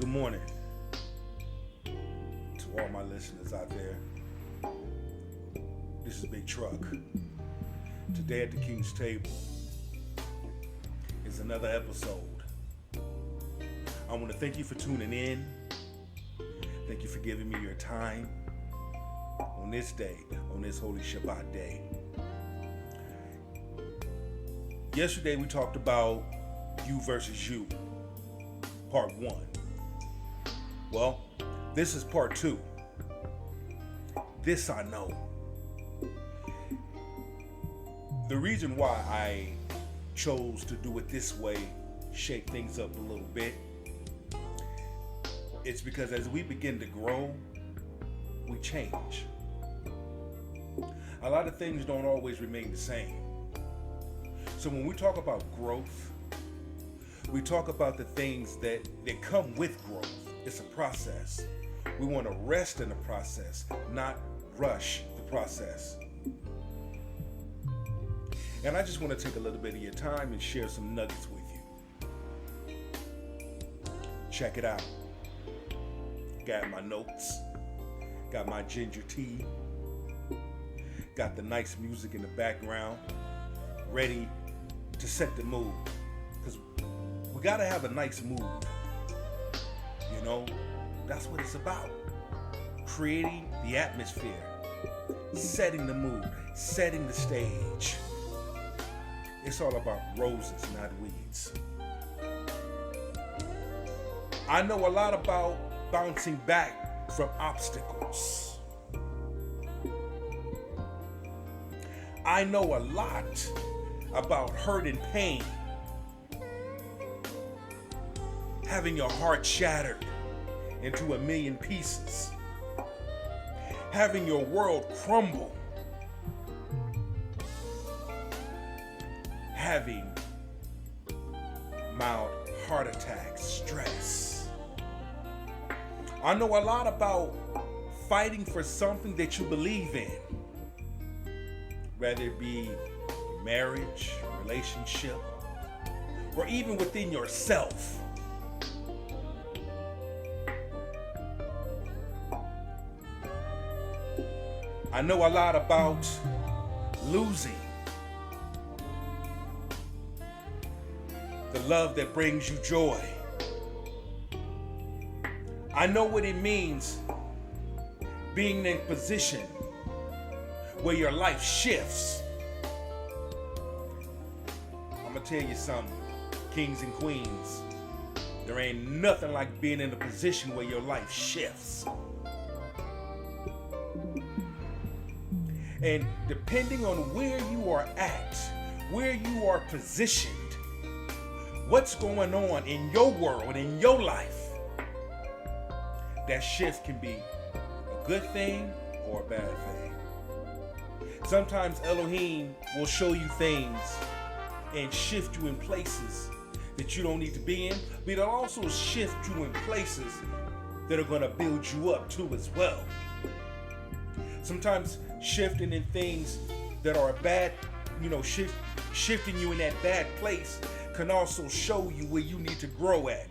Good morning to all my listeners out there. This is Big Truck. Today at the King's Table is another episode. I want to thank you for tuning in. Thank you for giving me your time on this day, on this Holy Shabbat day. Yesterday we talked about you versus you, part 1. Well, this is part 2. This I know. The reason why I chose to do it this way, shake things up a little bit, it's because as we begin to grow, we change. A lot of things don't always remain the same. So when we talk about growth, we talk about the things that come with growth. It's a process. We want to rest in the process, not rush the process. And I just want to take a little bit of your time and share some nuggets with you. Check it out. Got my notes, got my ginger tea, got the nice music in the background, ready to set the mood. Because we got to have a nice mood. You know, that's what it's about. Creating the atmosphere, setting the mood, setting the stage. It's all about roses, not weeds. I know a lot about bouncing back from obstacles. I know a lot about hurt and pain. Having your heart shattered into 1,000,000 pieces. Having your world crumble. Having mild heart attacks, stress. I know a lot about fighting for something that you believe in. Whether it be marriage, relationship, or even within yourself. I know a lot about losing. The love that brings you joy. I know what it means being in a position where your life shifts. I'm gonna tell you something, kings and queens. There ain't nothing like being in a position where your life shifts. And depending on where you are at, where you are positioned, what's going on in your world, in your life, that shift can be a good thing or a bad thing. Sometimes Elohim will show you things and shift you in places that you don't need to be in, but it'll also shift you in places that are going to build you up too as well. Sometimes shifting in things that are bad, shifting you in that bad place can also show you where you need to grow at,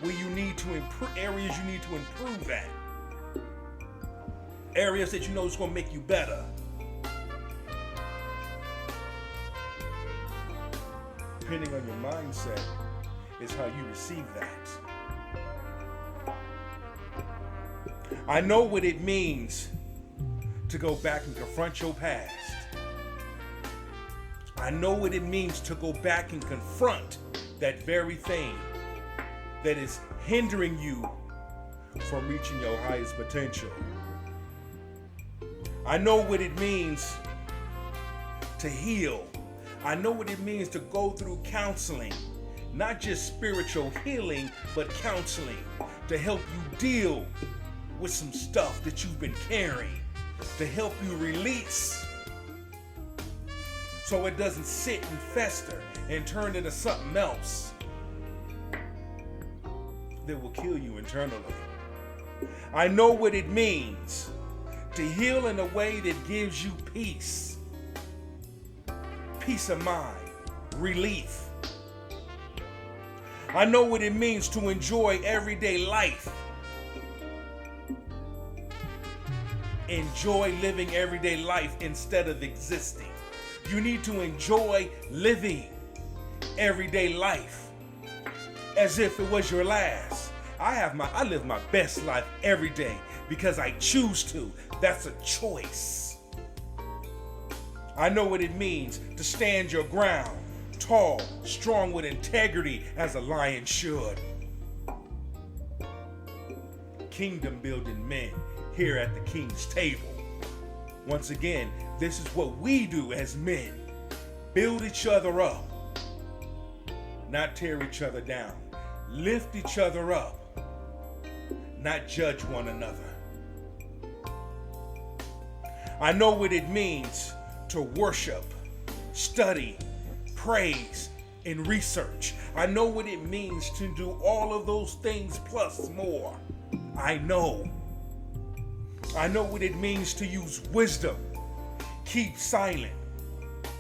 where you need to improve, areas you need to improve at, areas that you know is going to make you better. Depending on your mindset is how you receive that. I know what it means to go back and confront your past. I know what it means to go back and confront that very thing that is hindering you from reaching your highest potential. I know what it means to heal. I know what it means to go through counseling, not just spiritual healing, but counseling to help you deal with some stuff that you've been carrying, to help you release so it doesn't sit and fester and turn into something else that will kill you internally. I know what it means to heal in a way that gives you peace of mind, relief. I know what it means to enjoy everyday life. Enjoy living everyday life instead of existing. You need to enjoy living everyday life as if it was your last. I live my best life every day because I choose to. That's a choice. I know what it means to stand your ground, tall, strong with integrity as a lion should. Kingdom building men here at the King's table. Once again, this is what we do as men. Build each other up, not tear each other down. Lift each other up, not judge one another. I know what it means to worship, study, praise, and research. I know what it means to do all of those things plus more. I know what it means to use wisdom, keep silent,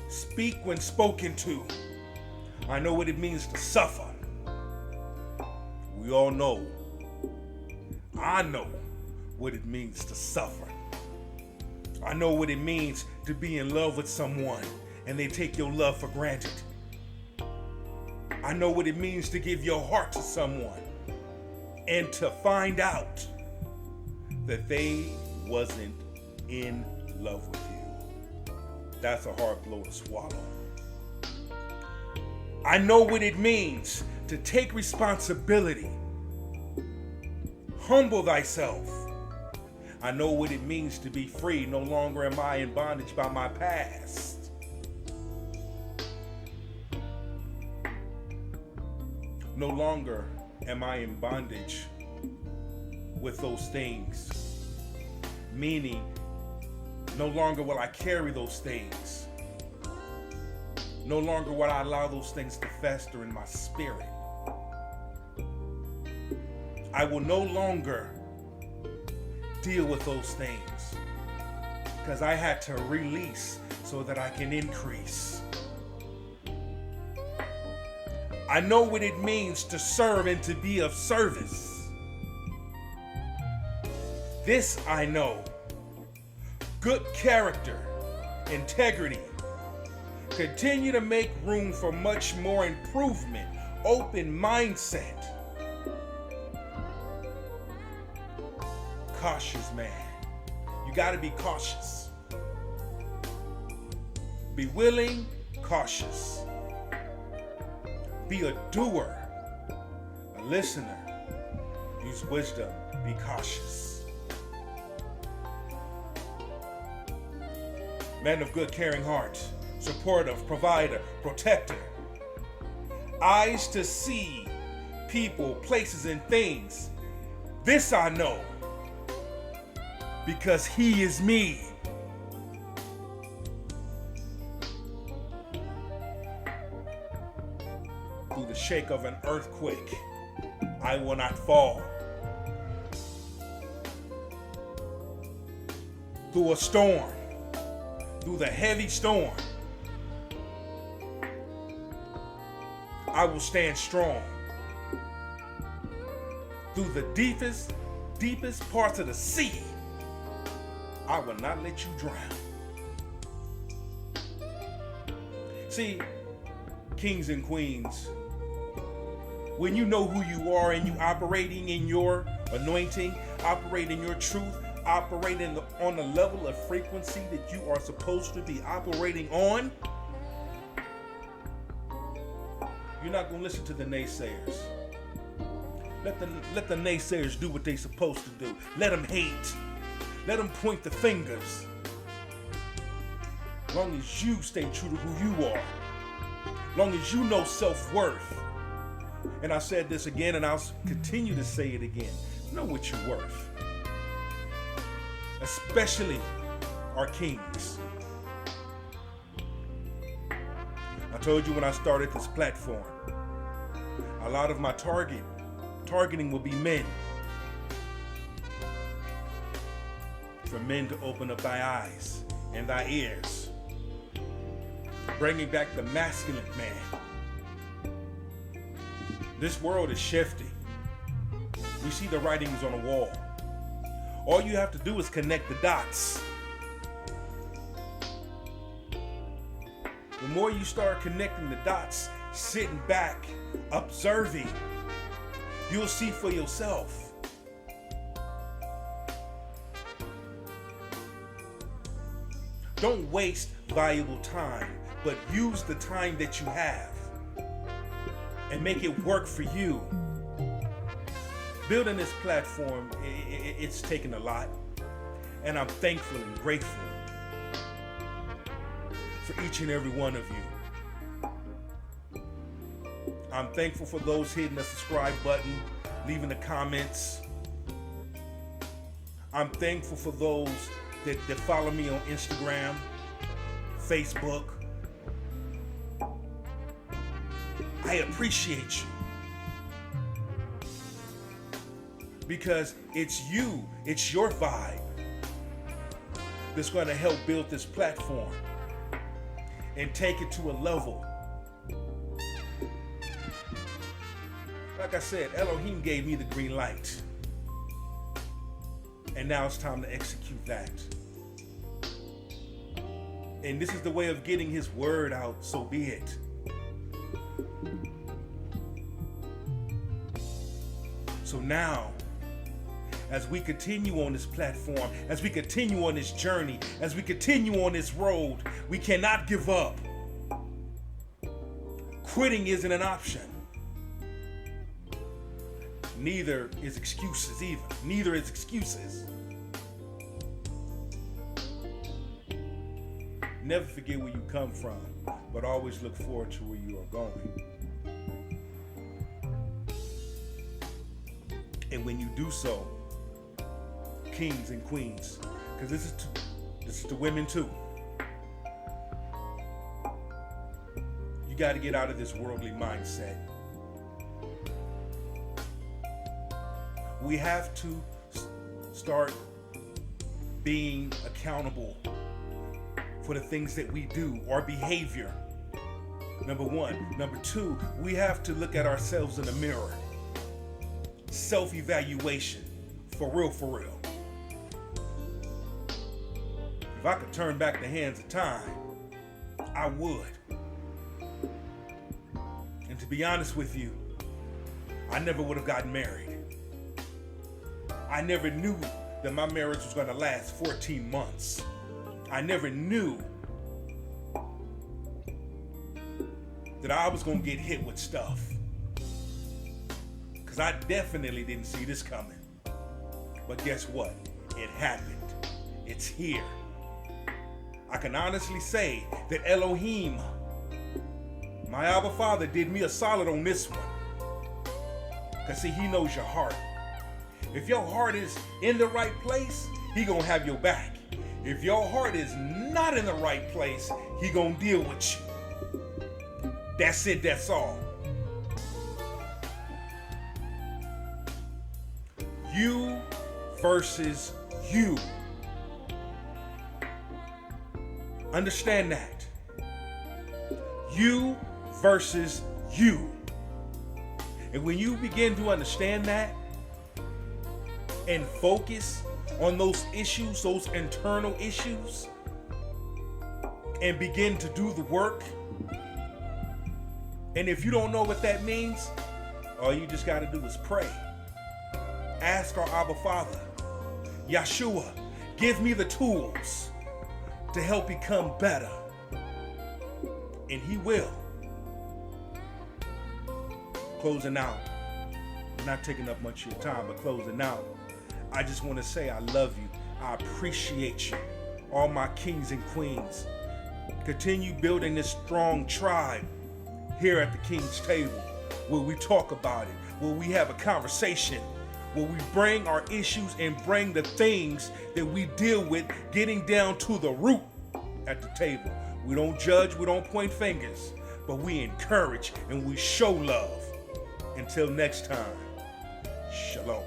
speak when spoken to. I know what it means to suffer. We all know. I know what it means to suffer. I know what it means to be in love with someone and they take your love for granted. I know what it means to give your heart to someone and to find out that they wasn't in love with you. That's a hard blow to swallow. I know what it means to take responsibility. Humble thyself. I know what it means to be free. No longer am I in bondage by my past. No longer am I in bondage with those things. Meaning, no longer will I carry those things. No longer will I allow those things to fester in my spirit. I will no longer deal with those things because I had to release so that I can increase. I know what it means to serve and to be of service. This I know. Good character, integrity. Continue to make room for much more improvement. Open mindset. Cautious man. You got to be cautious. Be willing, cautious. Be a doer, a listener. Use wisdom, be cautious. Man of good, caring heart, supportive, provider, protector. Eyes to see people, places, and things. This I know. Because he is me. Through the shake of an earthquake, I will not fall. Through a storm, through the heavy storm, I will stand strong. Through the deepest parts of the sea, I will not let you drown. See, kings and queens, when you know who you are and you operating in your anointing, operating your truth, operating on the level of frequency that you are supposed to be operating on, you're not going to listen to the naysayers. Let the naysayers do what they're supposed to do. Let them hate. Let them point the fingers. As long as you stay true to who you are. As long as you know self-worth. And I said this again and I'll continue to say it again. Know what you're worth. Especially our kings. I told you when I started this platform, a lot of my targeting will be men. For men to open up thy eyes and thy ears. Bringing back the masculine man. This world is shifting. We see the writings on the wall. All you have to do is connect the dots. The more you start connecting the dots, sitting back, observing, you'll see for yourself. Don't waste valuable time, but use the time that you have and make it work for you. Building this platform, it's taken a lot, and I'm thankful and grateful for each and every one of you. I'm thankful for those hitting the subscribe button, leaving the comments. I'm thankful for those that follow me on Instagram, Facebook. I appreciate you. Because it's you, it's your vibe that's going to help build this platform and take it to a level. Like I said, Elohim gave me the green light. And now it's time to execute that. And this is the way of getting his word out, so be it. So now, as we continue on this platform, as we continue on this journey, as we continue on this road, we cannot give up. Quitting isn't an option. Neither is excuses either. Neither is excuses. Never forget where you come from, but always look forward to where you are going. And when you do so, kings and queens, because this is to women too. You got to get out of this worldly mindset. We have to start being accountable for the things that we do, our behavior. Number one. Number two, we have to look at ourselves in the mirror. Self-evaluation. For real, for real. If I could turn back the hands of time, I would. And to be honest with you, I never would have gotten married. I never knew that my marriage was going to last 14 months. I never knew that I was going to get hit with stuff. Because I definitely didn't see this coming. But guess what? It happened. It's here. I can honestly say that Elohim, my Abba Father, did me a solid on this one. Because see, he knows your heart. If your heart is in the right place, he gonna have your back. If your heart is not in the right place, he gonna deal with you. That's it, that's all. You versus you. Understand that. You versus you. And when you begin to understand that and focus on those issues, those internal issues, and begin to do the work, and if you don't know what that means, all you just got to do is pray. Ask our Abba Father, Yeshua, give me the tools to help become better. And he will. Closing out. I'm not taking up much of your time, but closing out. I just want to say I love you. I appreciate you. All my kings and queens. Continue building this strong tribe here at the King's Table, where we talk about it, where we have a conversation, where we bring our issues and bring the things that we deal with, getting down to the root at the table. We don't judge, we don't point fingers, but we encourage and we show love. Until next time, shalom.